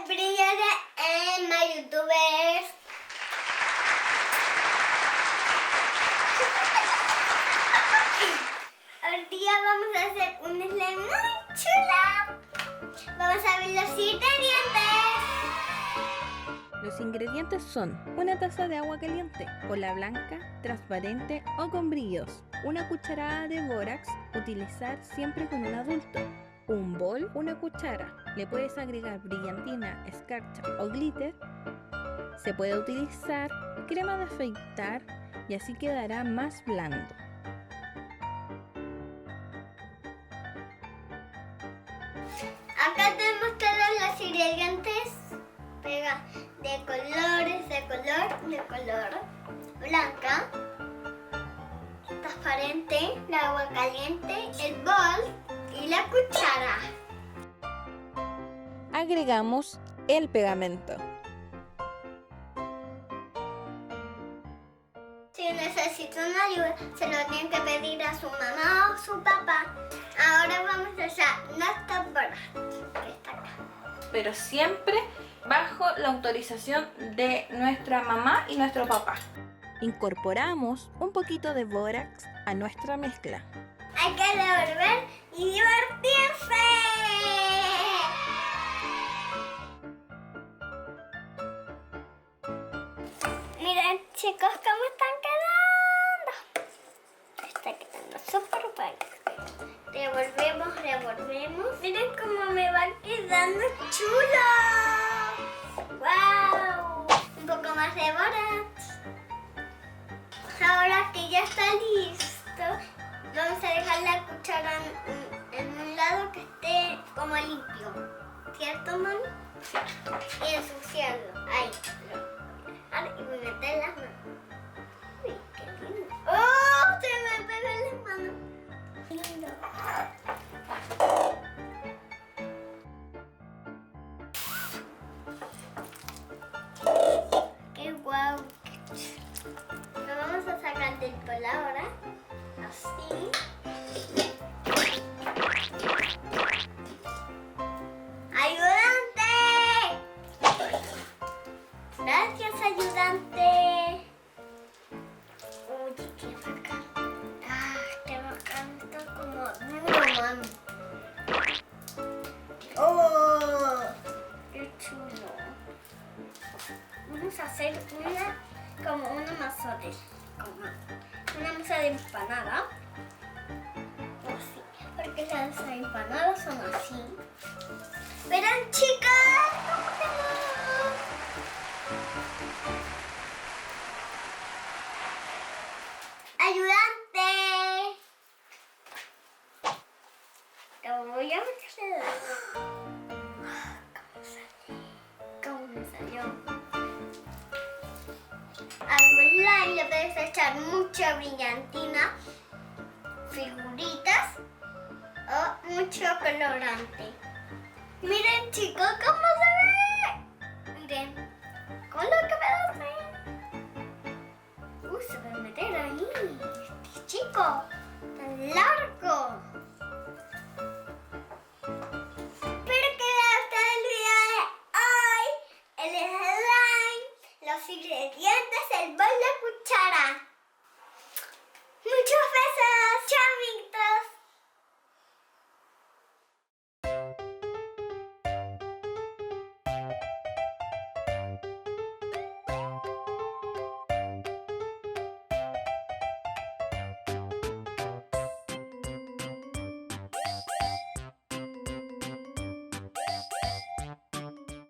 brillaré en my youtubers. Hoy día vamos a hacer un slime muy chula. Vamos a ver los ingredientes. Los ingredientes son una taza de agua caliente, cola blanca, transparente o con brillos, una cucharada de bórax, utilizar siempre con un adulto, un bol, una cuchara, le puedes agregar brillantina, escarcha o glitter, se puede utilizar crema de afeitar y así quedará más blando. Acá tenemos todos los ingredientes de color blanca, transparente, el agua caliente, el bol y la cuchara. Agregamos el pegamento. Si necesitan ayuda, se lo tienen que pedir a su mamá o su papá. Ahora vamos a usar nuestra bola, que está acá. Pero siempre bajo la autorización de nuestra mamá y nuestro papá. Incorporamos un poquito de bórax a nuestra mezcla. Hay que revolver y divertirse. Miren, chicos, cómo están quedando. Está quedando súper bueno. Revolvemos. Miren cómo me va quedando chulo. ¡Wow! Un poco más de bórax. Ahora que ya está listo, vamos a dejar la cuchara en un lado que esté como limpio. ¿Cierto, mami? Cierto. Y ensuciarlo. Ahí. Y me meter las manos. Uy, qué lindo. ¡Oh! Se me pegó en las manos. Lindo. ¡Qué guau! Lo vamos a sacar del bol ahora. Así. ¡Ayudante! Gracias, ayudante. Uy, qué bacán. Qué bacán. Está como duro, mami. ¡Oh! ¡Qué chulo! Vamos a hacer como una masa de empanada. Así, porque las empanadas son así. Verán, chicas, ¿cómo quedó? ¡Ayudante! Lo voy a meter. ¿Cómo me salió? Al slime le puedes echar mucha brillantina, figuritas o mucho colorante. Miren, chicos, cómo se ve. Miren, ¿cómo lo que me hace? Se puede meter ahí. Este chico, tan largo. Espero que les guste el video de hoy. El slime, los ingredientes, el bol de